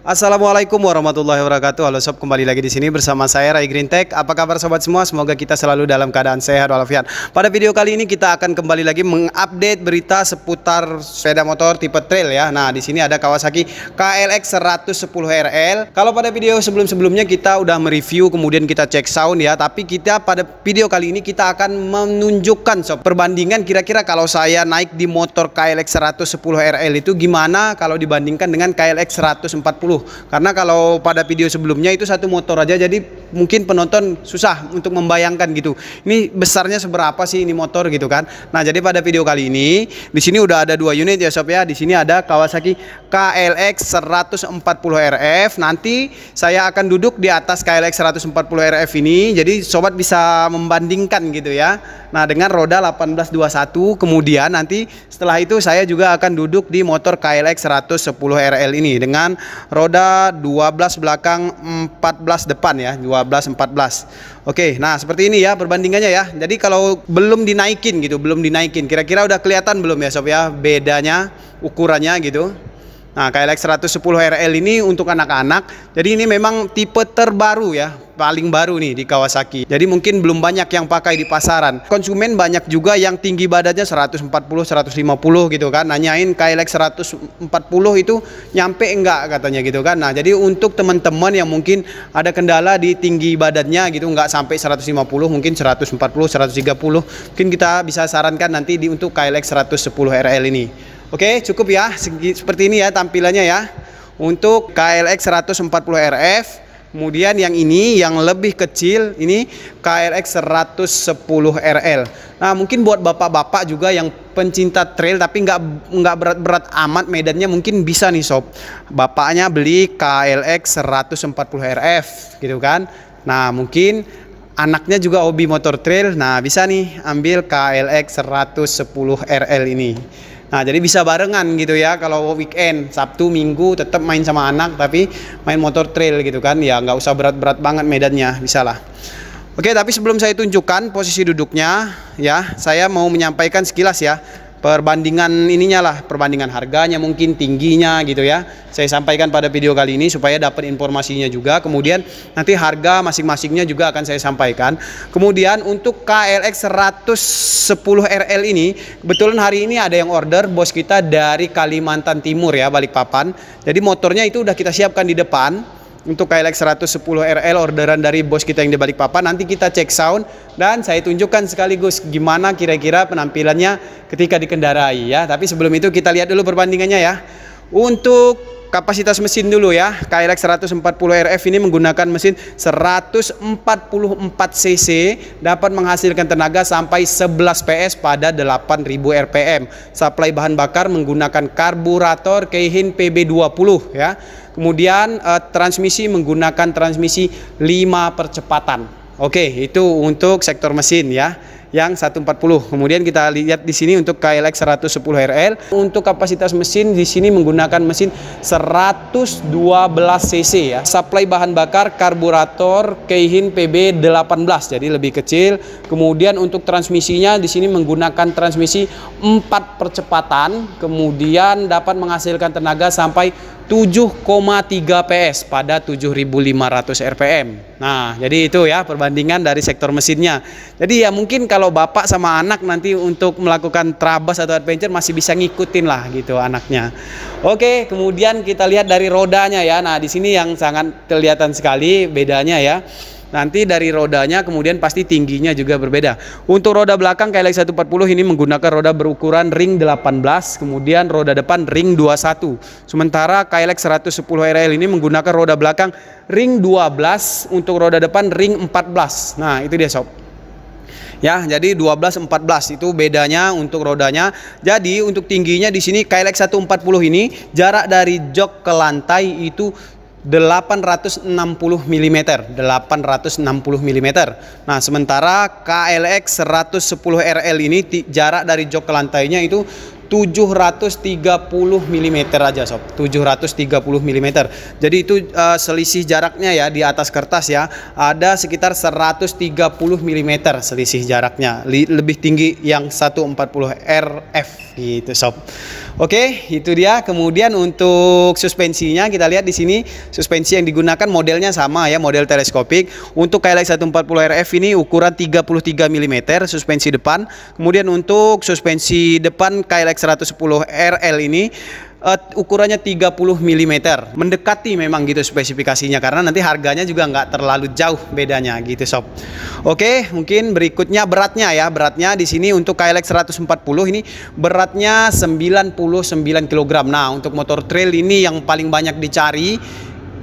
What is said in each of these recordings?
Assalamualaikum warahmatullahi wabarakatuh. Halo sob, kembali lagi di sini bersama saya Ray Green Tech. Apa kabar sobat semua? Semoga kita selalu dalam keadaan sehat walafiat. Pada video kali ini kita akan kembali lagi mengupdate berita seputar sepeda motor tipe trail ya. Nah, di sini ada Kawasaki KLX 110 RL. Kalau pada video sebelum-sebelumnya kita udah mereview, kemudian kita cek sound ya, tapi kita pada video kali ini kita akan menunjukkan sob perbandingan kira-kira kalau saya naik di motor KLX 110 RL itu gimana kalau dibandingkan dengan KLX 140. Karena kalau pada video sebelumnya itu satu motor aja, jadi mungkin penonton susah untuk membayangkan gitu. Ini besarnya seberapa sih ini motor gitu kan. Nah, jadi pada video kali ini di sini udah ada dua unit ya sob ya. Di sini ada Kawasaki KLX 140 RF. Nanti saya akan duduk di atas KLX 140 RF ini. Jadi sobat bisa membandingkan gitu ya. Nah, dengan roda 1821. Kemudian nanti setelah itu saya juga akan duduk di motor KLX 110 RL ini dengan roda 12 belakang 14 depan ya, 12 14. Oke, nah seperti ini ya perbandingannya ya. Jadi kalau belum dinaikin gitu, kira-kira udah kelihatan belum ya sob ya bedanya ukurannya gitu. Nah, KLX 110 RL ini untuk anak-anak. Jadi ini memang tipe terbaru ya, paling baru nih di Kawasaki. Jadi mungkin belum banyak yang pakai di pasaran. Konsumen banyak juga yang tinggi badannya 140, 150 gitu kan. Nanyain KLX 140 itu nyampe enggak katanya gitu kan. Nah, jadi untuk teman-teman yang mungkin ada kendala di tinggi badannya gitu, enggak sampai 150, mungkin 140, 130. Mungkin kita bisa sarankan nanti untuk KLX 110 RL ini. Oke, cukup ya. Seperti ini ya tampilannya ya. Untuk KLX 140 RF. Kemudian yang ini yang lebih kecil ini KLX 110 RL. Nah, mungkin buat bapak-bapak juga yang pencinta trail tapi nggak berat-berat amat medannya, mungkin bisa nih sob. Bapaknya beli KLX 140 RF gitu kan. Nah, mungkin anaknya juga hobi motor trail. Nah, bisa nih ambil KLX 110 RL ini. Nah, jadi bisa barengan gitu ya. Kalau weekend, Sabtu, Minggu tetap main sama anak tapi main motor trail gitu kan. Ya nggak usah berat-berat banget medannya, bisa lah. Oke, tapi sebelum saya tunjukkan posisi duduknya ya, saya mau menyampaikan sekilas ya perbandingan ininya lah, perbandingan harganya, mungkin tingginya gitu ya. Saya sampaikan pada video kali ini supaya dapat informasinya juga. Kemudian nanti harga masing-masingnya juga akan saya sampaikan. Kemudian untuk KLX 110 RL ini kebetulan hari ini ada yang order bos kita dari Kalimantan Timur ya, Balikpapan. Jadi motornya itu udah kita siapkan di depan. Untuk KLX 110 RL orderan dari bos kita yang di Balikpapan. Nanti kita cek sound dan saya tunjukkan sekaligus gimana kira-kira penampilannya ketika dikendarai ya. Tapi sebelum itu kita lihat dulu perbandingannya ya. Untuk kapasitas mesin dulu ya. KLX 140 RF ini menggunakan mesin 144 cc, dapat menghasilkan tenaga sampai 11 PS pada 8000 rpm. Suplai bahan bakar menggunakan karburator Keihin PB20 ya. Kemudian transmisi menggunakan transmisi 5 percepatan. Oke, itu untuk sektor mesin ya, yang 140. Kemudian kita lihat di sini untuk KLX 110 RL. Untuk kapasitas mesin di sini menggunakan mesin 112 cc ya. Suplai bahan bakar karburator Keihin PB18, jadi lebih kecil. Kemudian untuk transmisinya di sini menggunakan transmisi 4 percepatan. Kemudian dapat menghasilkan tenaga sampai 7,3 PS pada 7500 rpm. Nah, jadi itu ya perbandingan dari sektor mesinnya. Jadi ya mungkin kalau bapak sama anak nanti untuk melakukan trabas atau adventure masih bisa ngikutin lah gitu anaknya. Oke, kemudian kita lihat dari rodanya ya. Nah, di sini yang sangat kelihatan sekali bedanya ya. Nanti dari rodanya kemudian pasti tingginya juga berbeda. Untuk roda belakang KLX 140 ini menggunakan roda berukuran ring 18, kemudian roda depan ring 21. Sementara KLX 110 RL ini menggunakan roda belakang ring 12, untuk roda depan ring 14. Nah, itu dia sob. Ya, jadi 12 14 itu bedanya untuk rodanya. Jadi untuk tingginya di sini KLX 140 ini jarak dari jok ke lantai itu 860 mm, 860 mm. Nah, sementara KLX 110 RL ini jarak dari jok ke lantainya itu 730 mm aja sob, 730 mm. Jadi itu selisih jaraknya ya di atas kertas ya, ada sekitar 130 mm selisih jaraknya, lebih tinggi yang 140 RF gitu sob. Oke, itu dia. Kemudian untuk suspensinya kita lihat di sini suspensi yang digunakan modelnya sama ya, model teleskopik. Untuk KLX 140 RF ini ukuran 33 mm suspensi depan. Kemudian untuk suspensi depan KLX 110 RL ini ukurannya 30 mm, mendekati memang gitu spesifikasinya, karena nanti harganya juga nggak terlalu jauh bedanya gitu sob. Oke, mungkin berikutnya beratnya ya. Beratnya di sini untuk KLX 140 ini beratnya 99 kg. Nah, untuk motor trail ini yang paling banyak dicari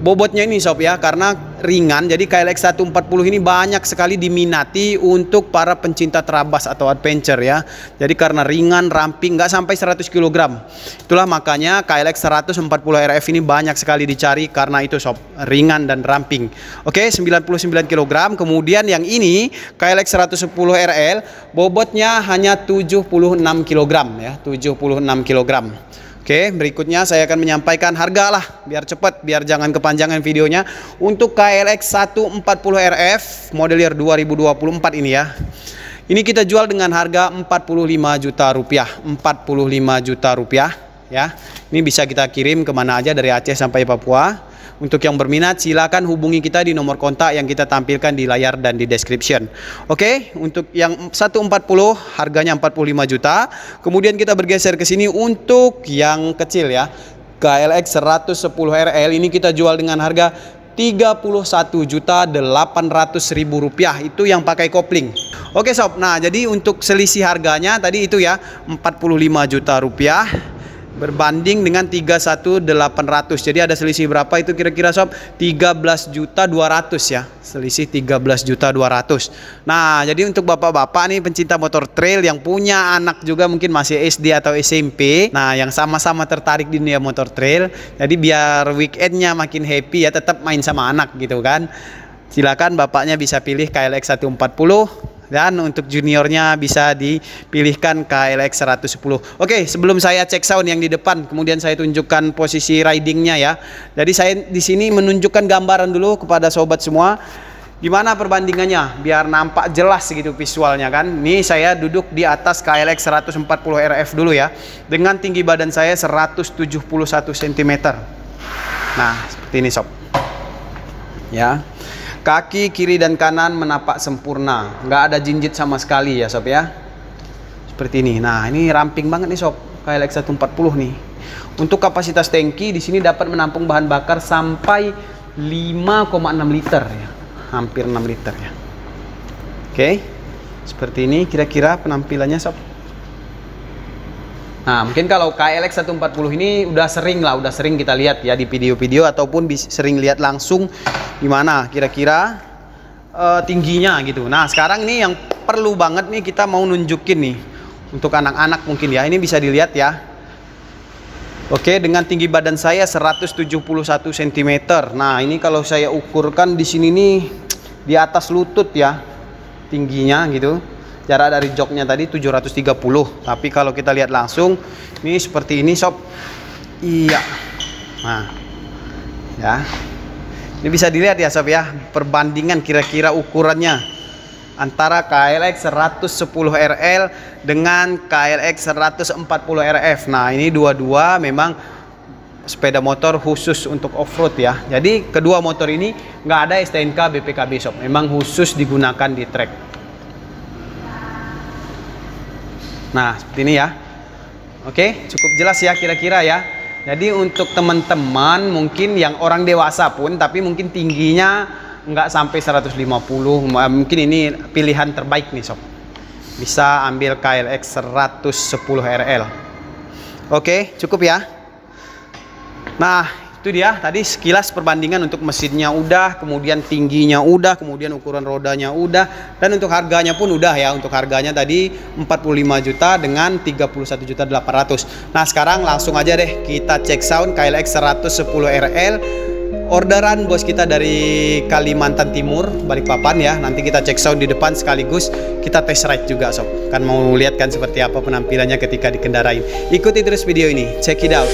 bobotnya ini sob ya, karena ringan. Jadi KLX 140 ini banyak sekali diminati untuk para pencinta terabas atau adventure ya. Jadi karena ringan, ramping, nggak sampai 100 kg. Itulah makanya KLX 140 RF ini banyak sekali dicari karena itu sob, ringan dan ramping. Oke, 99 kg. Kemudian yang ini KLX 110 RL bobotnya hanya 76 kg ya, 76 kg. Oke, berikutnya saya akan menyampaikan harga lah, biar cepat, biar jangan kepanjangan videonya. Untuk KLX 140 RF model year 2024 ini ya. Ini kita jual dengan harga 45 juta rupiah. 45 juta rupiah ya. Ini bisa kita kirim kemana aja dari Aceh sampai Papua. Untuk yang berminat silakan hubungi kita di nomor kontak yang kita tampilkan di layar dan di description. Oke, untuk yang 140 harganya 45 juta. Kemudian kita bergeser ke sini untuk yang kecil ya. KLX 110 RL ini kita jual dengan harga 31.800.000 rupiah. Itu yang pakai kopling. Oke sob, nah jadi untuk selisih harganya tadi itu ya 45 juta rupiah berbanding dengan 31.800. Jadi ada selisih berapa itu kira-kira sob? 13.200 ya. Selisih 13.200. Nah, jadi untuk bapak-bapak nih pencinta motor trail yang punya anak juga mungkin masih SD atau SMP. Nah, yang sama-sama tertarik di dunia motor trail. Jadi biar weekendnya makin happy ya, tetap main sama anak gitu kan. Silakan bapaknya bisa pilih KLX 140. Dan untuk juniornya bisa dipilihkan KLX 110. Oke, sebelum saya cek sound yang di depan, kemudian saya tunjukkan posisi ridingnya ya. Jadi saya di sini menunjukkan gambaran dulu kepada sobat semua. Gimana perbandingannya? Biar nampak jelas gitu visualnya kan. Ini saya duduk di atas KLX 140 RF dulu ya. Dengan tinggi badan saya 171 cm. Nah, seperti ini sob. Ya. Kaki kiri dan kanan menapak sempurna, nggak ada jinjit sama sekali ya sob ya. Seperti ini. Nah, ini ramping banget nih sob, KLX 140 nih. Untuk kapasitas tangki di sini dapat menampung bahan bakar sampai 5,6 liter ya. Hampir 6 liter ya. Oke. Seperti ini kira-kira penampilannya sob. Nah, mungkin kalau KLX 140 ini udah sering kita lihat ya di video-video ataupun sering lihat langsung gimana kira-kira tingginya gitu. Nah, sekarang ini yang perlu banget nih kita mau nunjukin nih untuk anak-anak mungkin ya. Ini bisa dilihat ya. Oke, dengan tinggi badan saya 171 cm. Nah, ini kalau saya ukurkan di sini nih di atas lutut ya tingginya gitu. Jarak dari joknya tadi 730. Tapi kalau kita lihat langsung ini seperti ini sob. Iya. Nah. Ya. Ini bisa dilihat ya sob ya, perbandingan kira-kira ukurannya antara KLX 110 RL dengan KLX 140 RF. Nah, ini dua-dua memang sepeda motor khusus untuk off-road ya. Jadi kedua motor ini nggak ada STNK BPKB sob. Memang khusus digunakan di trek. Nah, seperti ini ya. Oke, cukup jelas ya kira-kira ya. Jadi untuk teman-teman mungkin yang orang dewasa pun tapi mungkin tingginya nggak sampai 150, mungkin ini pilihan terbaik nih sob. Bisa ambil KLX 110 RL. Oke, cukup ya. Nah, itu dia tadi sekilas perbandingan untuk mesinnya udah, kemudian tingginya udah, kemudian ukuran rodanya udah, dan untuk harganya pun udah ya. Untuk harganya tadi 45 juta dengan 31.800.000. Nah, sekarang langsung aja deh kita cek sound KLX 110 RL. Orderan bos kita dari Kalimantan Timur, Balikpapan ya. Nanti kita cek sound di depan sekaligus kita test ride juga sob. Kan mau lihat kan seperti apa penampilannya ketika dikendarain. Ikuti terus video ini, check it out.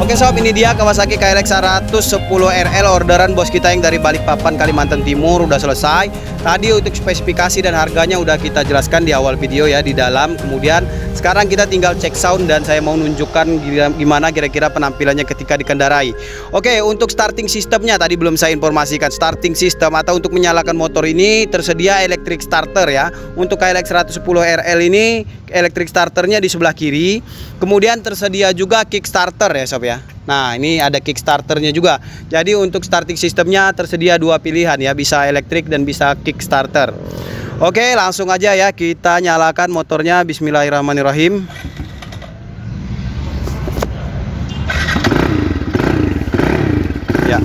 Oke sob, ini dia Kawasaki KLX 110 RL orderan bos kita yang dari Balikpapan, Kalimantan Timur udah selesai. Tadi untuk spesifikasi dan harganya udah kita jelaskan di awal video ya di dalam. Kemudian sekarang kita tinggal cek sound dan saya mau nunjukkan gimana kira-kira penampilannya ketika dikendarai. Oke, untuk starting sistemnya tadi belum saya informasikan. Starting system atau untuk menyalakan motor ini tersedia electric starter ya. Untuk KLX 110 RL ini electric starternya di sebelah kiri. Kemudian tersedia juga kickstarter ya sob ya. Nah ini ada kickstarternya juga. Jadi untuk starting sistemnya tersedia dua pilihan ya, bisa elektrik dan bisa kickstarter. Oke, langsung aja ya kita nyalakan motornya. Bismillahirrahmanirrahim. Ya.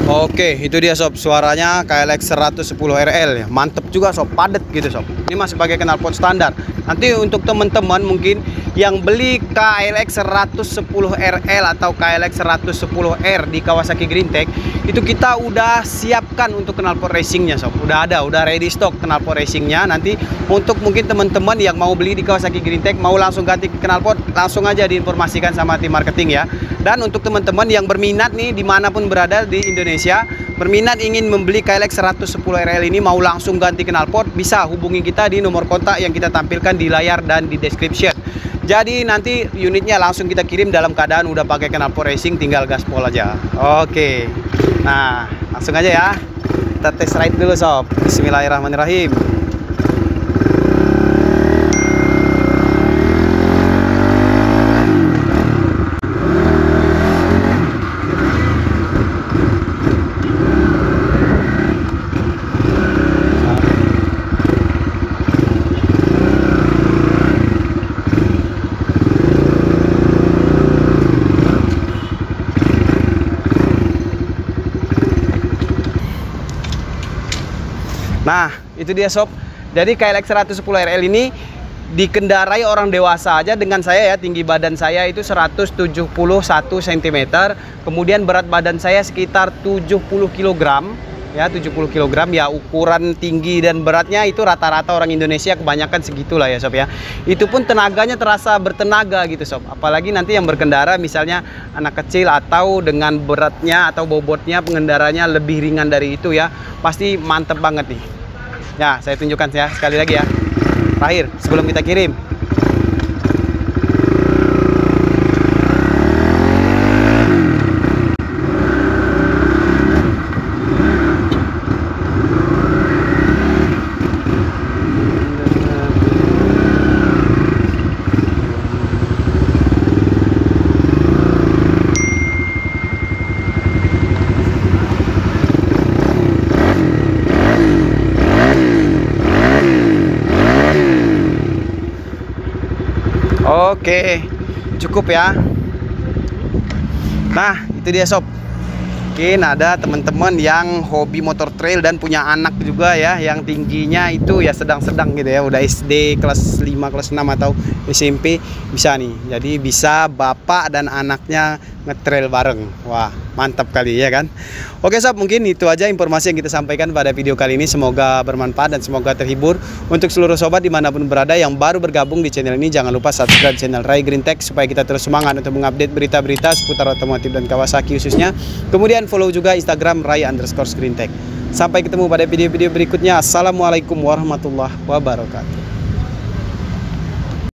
Oke, itu dia sob, suaranya KLX 110 RL ya. Mantep juga sob, padat gitu sob. Ini masih pakai knalpot standar. Nanti untuk teman-teman mungkin yang beli KLX 110 RL atau KLX 110R di Kawasaki Greentech, itu kita udah siapkan untuk knalpot racingnya sob. Udah ada, udah ready stock knalpot racingnya. Nanti untuk mungkin teman-teman yang mau beli di Kawasaki Greentech, mau langsung ganti knalpot, langsung aja diinformasikan sama tim marketing ya. Dan untuk teman-teman yang berminat nih dimanapun berada di Indonesia, berminat ingin membeli KLX 110 RL ini, mau langsung ganti knalpot, bisa hubungi kita di nomor kontak yang kita tampilkan di layar dan di description. Jadi nanti unitnya langsung kita kirim dalam keadaan udah pakai knalpot racing, tinggal gaspol aja. Oke. Nah, langsung aja ya. Kita test ride dulu sob. Bismillahirrahmanirrahim. Nah, itu dia sob. Jadi KLX 110 RL ini dikendarai orang dewasa aja dengan saya ya. Tinggi badan saya itu 171 cm. Kemudian berat badan saya sekitar 70 kg. Ya, 70 kg ya, ukuran tinggi dan beratnya itu rata-rata orang Indonesia kebanyakan segitulah ya sob ya. Itu pun tenaganya terasa bertenaga gitu sob. Apalagi nanti yang berkendara misalnya anak kecil atau dengan beratnya atau bobotnya pengendaranya lebih ringan dari itu ya, pasti mantep banget nih. Ya, saya tunjukkan ya sekali lagi ya. Terakhir sebelum kita kirim. Oke, cukup ya. Nah, itu dia sob. Mungkin ada teman-teman yang hobi motor trail dan punya anak juga ya, yang tingginya itu ya sedang-sedang gitu ya, udah SD kelas 5, kelas 6 atau SMP bisa nih. Jadi bisa bapak dan anaknya ngetrail bareng. Wah, mantap kali ya kan. Oke sob, mungkin itu aja informasi yang kita sampaikan pada video kali ini. Semoga bermanfaat dan semoga terhibur. Untuk seluruh sobat dimanapun berada yang baru bergabung di channel ini, jangan lupa subscribe channel Ray Greentech supaya kita terus semangat untuk mengupdate berita-berita seputar otomotif dan Kawasaki khususnya. Kemudian follow juga Instagram Ray_Greentech. Sampai ketemu pada video-video berikutnya. Assalamualaikum warahmatullahi wabarakatuh.